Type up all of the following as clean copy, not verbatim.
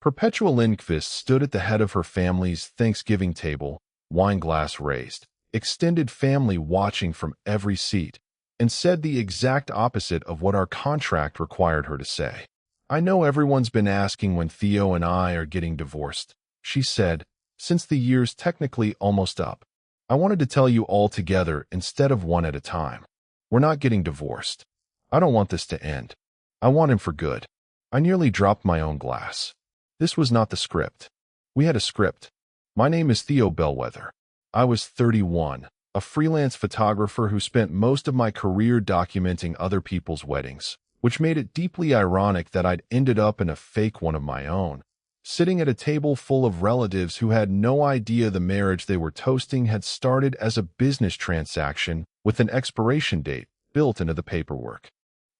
Perpetua Lindqvist stood at the head of her family's Thanksgiving table, wine glass raised, extended family watching from every seat, and said the exact opposite of what our contract required her to say. "I know everyone's been asking when Theo and I are getting divorced," she said, "since the year's technically almost up. I wanted to tell you all together instead of one at a time. We're not getting divorced. I don't want this to end. I want him for good." I nearly dropped my own glass. This was not the script. We had a script. My name is Theo Bellwether. I was 31, a freelance photographer who spent most of my career documenting other people's weddings, which made it deeply ironic that I'd ended up in a fake one of my own, sitting at a table full of relatives who had no idea the marriage they were toasting had started as a business transaction with an expiration date built into the paperwork.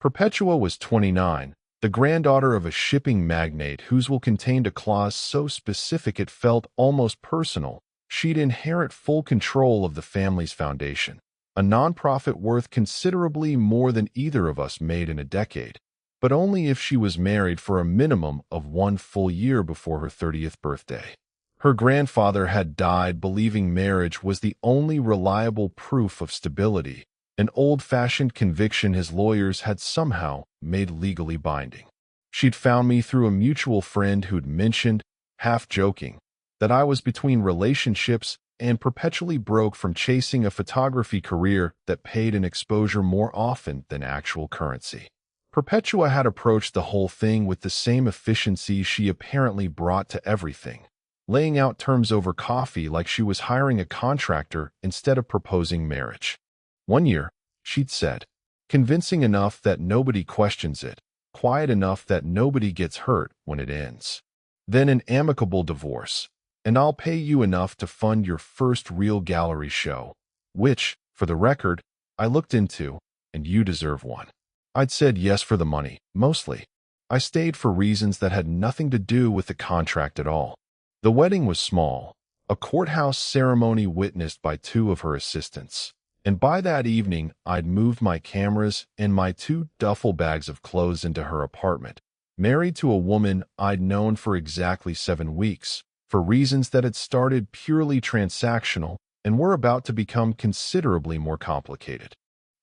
Perpetua was 29, the granddaughter of a shipping magnate whose will contained a clause so specific it felt almost personal. She'd inherit full control of the family's foundation, a nonprofit worth considerably more than either of us made in a decade, but only if she was married for a minimum of 1 full year before her 30th birthday. Her grandfather had died believing marriage was the only reliable proof of stability, an old-fashioned conviction his lawyers had somehow made legally binding. She'd found me through a mutual friend who'd mentioned, half-joking, that I was between relationships and perpetually broke from chasing a photography career that paid an exposure more often than actual currency. Perpetua had approached the whole thing with the same efficiency she apparently brought to everything, laying out terms over coffee like she was hiring a contractor instead of proposing marriage. One year, she'd said, "Convincing enough that nobody questions it, quiet enough that nobody gets hurt when it ends. Then an amicable divorce, and I'll pay you enough to fund your first real gallery show," which, for the record, I looked into, and you deserve one. I'd said yes for the money, mostly. I stayed for reasons that had nothing to do with the contract at all. The wedding was small, a courthouse ceremony witnessed by 2 of her assistants. And by that evening, I'd moved my cameras and my 2 duffel bags of clothes into her apartment, married to a woman I'd known for exactly 7 weeks, for reasons that had started purely transactional and were about to become considerably more complicated.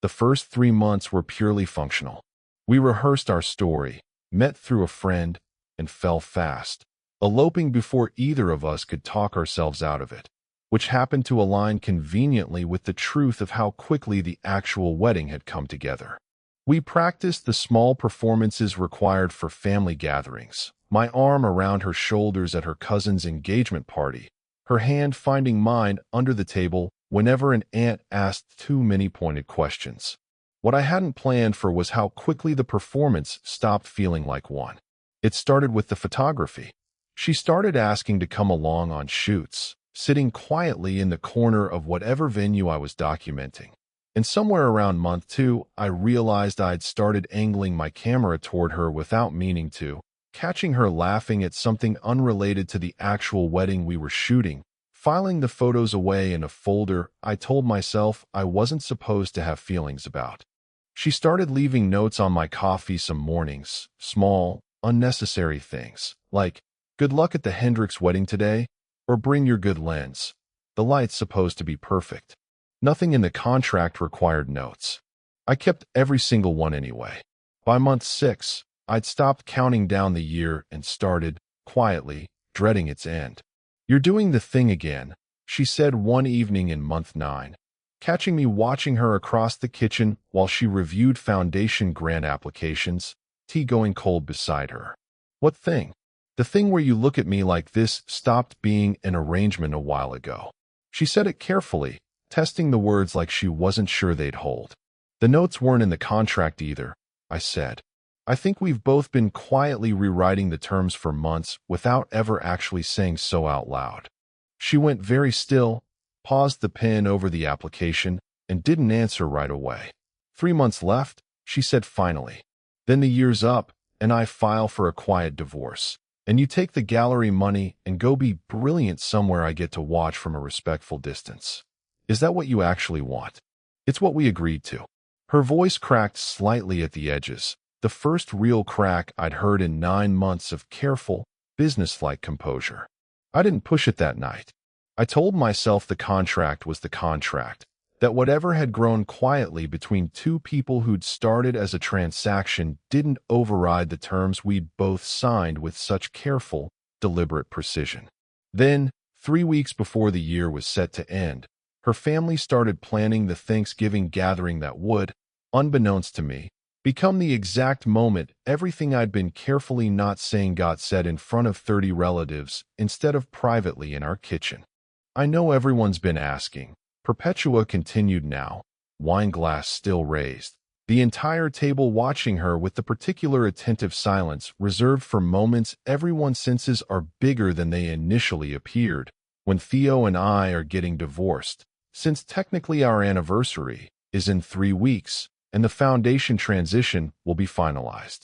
The first 3 months were purely functional. We rehearsed our story, met through a friend, and fell fast, eloping before either of us could talk ourselves out of it, which happened to align conveniently with the truth of how quickly the actual wedding had come together. We practiced the small performances required for family gatherings, my arm around her shoulders at her cousin's engagement party, her hand finding mine under the table whenever an aunt asked too many pointed questions. What I hadn't planned for was how quickly the performance stopped feeling like one. It started with the photography. She started asking to come along on shoots, sitting quietly in the corner of whatever venue I was documenting. And somewhere around month 2, I realized I'd started angling my camera toward her without meaning to, catching her laughing at something unrelated to the actual wedding we were shooting, filing the photos away in a folder I told myself I wasn't supposed to have feelings about. She started leaving notes on my coffee some mornings, small, unnecessary things, like, "Good luck at the Hendricks wedding today," or "Bring your good lens. The light's supposed to be perfect." Nothing in the contract required notes. I kept every single one anyway. By month 6, I'd stopped counting down the year and started, quietly, dreading its end. "You're doing the thing again," she said one evening in month 9, catching me watching her across the kitchen while she reviewed foundation grant applications, tea going cold beside her. "What thing?" "The thing where you look at me like this stopped being an arrangement a while ago." She said it carefully, testing the words like she wasn't sure they'd hold. "The notes weren't in the contract either," I said. "I think we've both been quietly rewriting the terms for months without ever actually saying so out loud." She went very still, paused the pen over the application, and didn't answer right away. 3 months left," she said finally. "Then the year's up, and I file for a quiet divorce. And you take the gallery money and go be brilliant somewhere I get to watch from a respectful distance. Is that what you actually want?" "It's what we agreed to." Her voice cracked slightly at the edges, the first real crack I'd heard in 9 months of careful, businesslike composure. I didn't push it that night. I told myself the contract was the contract, that whatever had grown quietly between two people who'd started as a transaction didn't override the terms we'd both signed with such careful, deliberate precision. Then, 3 weeks before the year was set to end, her family started planning the Thanksgiving gathering that would, unbeknownst to me, become the exact moment everything I'd been carefully not saying got said in front of 30 relatives instead of privately in our kitchen. I know everyone's been asking. Perpetua continued now, wine glass still raised, the entire table watching her with the particular attentive silence reserved for moments everyone's senses are bigger than they initially appeared, when Theo and I are getting divorced, since technically our anniversary is in 3 weeks, and the foundation transition will be finalized.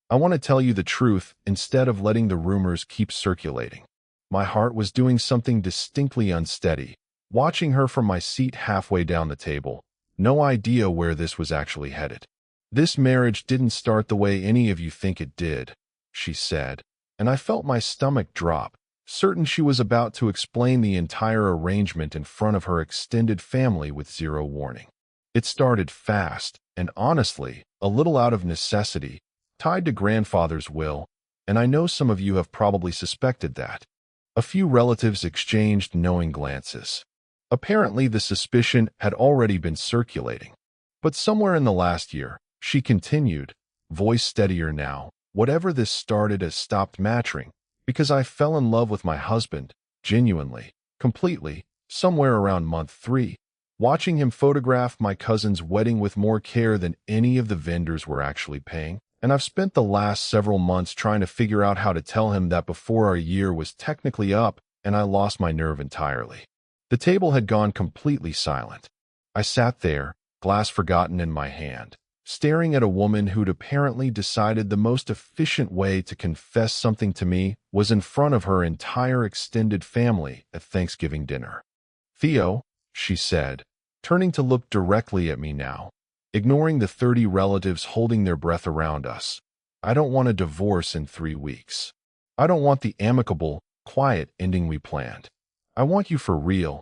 I want to tell you the truth instead of letting the rumors keep circulating. My heart was doing something distinctly unsteady, watching her from my seat halfway down the table, no idea where this was actually headed. This marriage didn't start the way any of you think it did, she said, and I felt my stomach drop, certain she was about to explain the entire arrangement in front of her extended family with zero warning. It started fast, and honestly, a little out of necessity, tied to grandfather's will, and I know some of you have probably suspected that. A few relatives exchanged knowing glances. Apparently, the suspicion had already been circulating. But somewhere in the last year, she continued, voice steadier now, whatever this started has stopped mattering, because I fell in love with my husband, genuinely, completely, somewhere around month 3. Watching him photograph my cousin's wedding with more care than any of the vendors were actually paying, and I've spent the last several months trying to figure out how to tell him that before our year was technically up, and I lost my nerve entirely. The table had gone completely silent. I sat there, glass forgotten in my hand, staring at a woman who'd apparently decided the most efficient way to confess something to me was in front of her entire extended family at Thanksgiving dinner. Theo, she said, turning to look directly at me now, ignoring the 30 relatives holding their breath around us. I don't want a divorce in 3 weeks. I don't want the amicable, quiet ending we planned. I want you for real,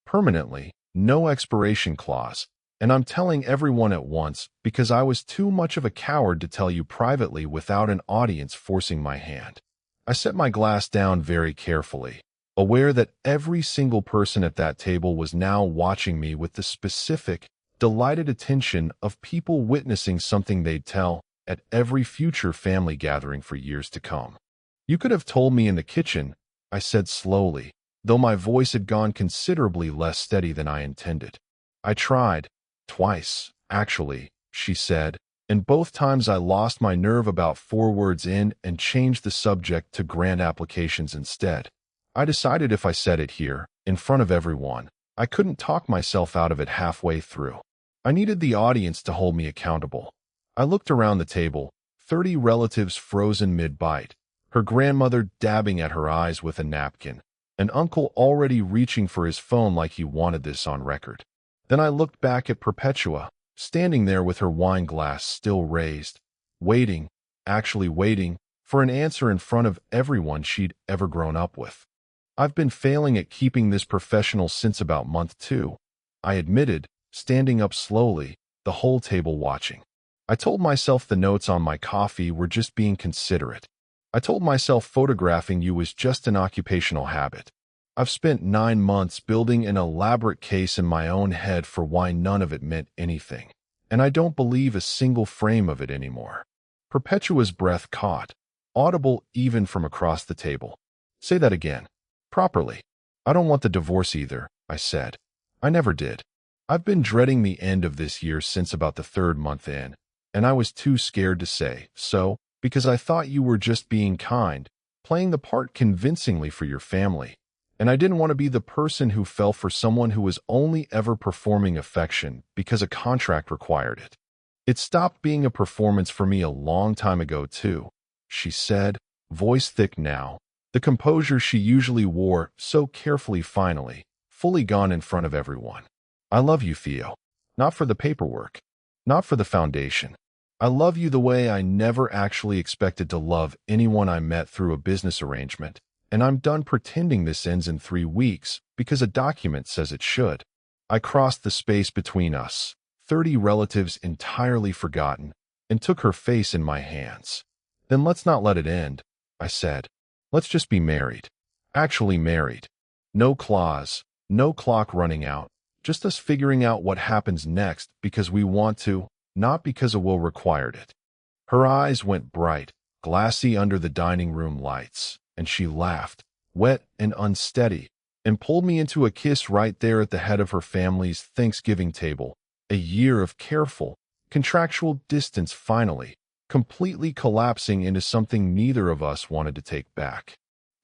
permanently, no expiration clause, and I'm telling everyone at once because I was too much of a coward to tell you privately without an audience forcing my hand. I set my glass down very carefully, aware that every single person at that table was now watching me with the specific, delighted attention of people witnessing something they'd tell at every future family gathering for years to come. You could have told me in the kitchen, I said slowly, though my voice had gone considerably less steady than I intended. I tried, twice, actually, she said, and both times I lost my nerve about 4 words in and changed the subject to grant applications instead. I decided if I said it here, in front of everyone, I couldn't talk myself out of it halfway through. I needed the audience to hold me accountable. I looked around the table, 30 relatives frozen mid-bite, her grandmother dabbing at her eyes with a napkin, an uncle already reaching for his phone like he wanted this on record. Then I looked back at Perpetua, standing there with her wine glass still raised, waiting, actually waiting, for an answer in front of everyone she'd ever grown up with. I've been failing at keeping this professional since about month 2, I admitted, standing up slowly, the whole table watching. I told myself the notes on my coffee were just being considerate. I told myself photographing you was just an occupational habit. I've spent 9 months building an elaborate case in my own head for why none of it meant anything, and I don't believe a single frame of it anymore. Perpetua's breath caught, audible even from across the table. Say that again. Properly. I don't want the divorce either, I said. I never did. I've been dreading the end of this year since about the 3rd month in, and I was too scared to say so, because I thought you were just being kind, playing the part convincingly for your family, and I didn't want to be the person who fell for someone who was only ever performing affection because a contract required it. It stopped being a performance for me a long time ago, too, she said, voice thick now, the composure she usually wore so carefully finally, fully gone in front of everyone. I love you, Theo. Not for the paperwork. Not for the foundation. I love you the way I never actually expected to love anyone I met through a business arrangement, and I'm done pretending this ends in 3 weeks because a document says it should. I crossed the space between us, 30 relatives entirely forgotten, and took her face in my hands. Then let's not let it end, I said. Let's just be married. Actually married. No clause, no clock running out, just us figuring out what happens next because we want to, not because a will required it. Her eyes went bright, glassy under the dining room lights, and she laughed, wet and unsteady, and pulled me into a kiss right there at the head of her family's Thanksgiving table. A year of careful, contractual distance finally, completely collapsing into something neither of us wanted to take back.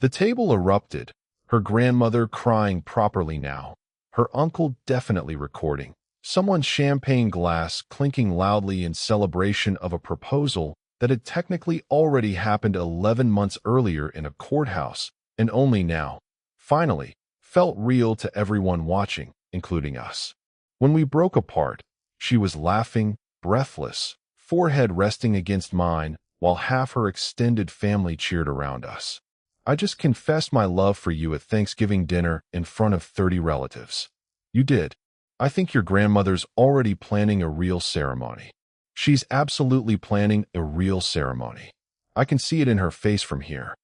The table erupted, her grandmother crying properly now, her uncle definitely recording, someone's champagne glass clinking loudly in celebration of a proposal that had technically already happened 11 months earlier in a courthouse, and only now, finally, felt real to everyone watching, including us. When we broke apart, she was laughing, breathless, forehead resting against mine, while half her extended family cheered around us. I just confessed my love for you at Thanksgiving dinner in front of 30 relatives. You did. I think your grandmother's already planning a real ceremony. She's absolutely planning a real ceremony. I can see it in her face from here.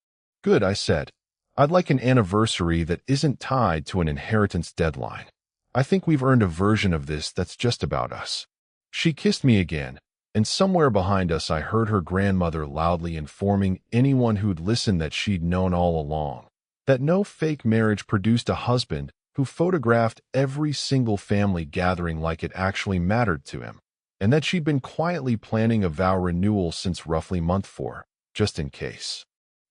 Good, I said. I'd like an anniversary that isn't tied to an inheritance deadline. I think we've earned a version of this that's just about us. She kissed me again, and somewhere behind us I heard her grandmother loudly informing anyone who'd listened that she'd known all along, that no fake marriage produced a husband who photographed every single family gathering like it actually mattered to him, and that she'd been quietly planning a vow renewal since roughly month 4, just in case.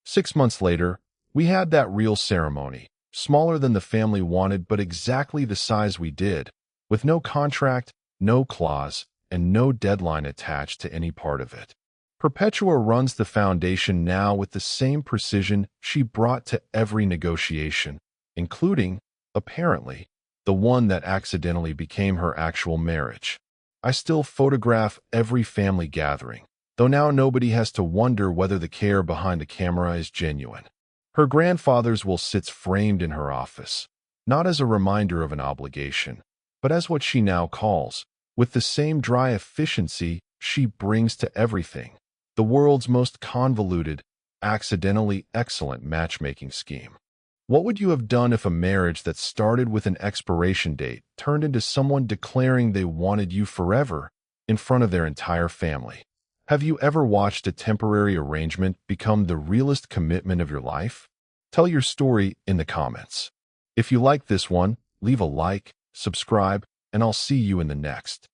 6 months later, we had that real ceremony, smaller than the family wanted but exactly the size we did, with no contract, no clause, and no deadline attached to any part of it. Perpetua runs the foundation now with the same precision she brought to every negotiation, including, apparently, the one that accidentally became her actual marriage. I still photograph every family gathering, though now nobody has to wonder whether the care behind the camera is genuine. Her grandfather's will sits framed in her office, not as a reminder of an obligation, but as what she now calls, with the same dry efficiency she brings to everything, the world's most convoluted, accidentally excellent matchmaking scheme. What would you have done if a marriage that started with an expiration date turned into someone declaring they wanted you forever in front of their entire family? Have you ever watched a temporary arrangement become the realest commitment of your life? Tell your story in the comments. If you like this one, leave a like, subscribe, and I'll see you in the next.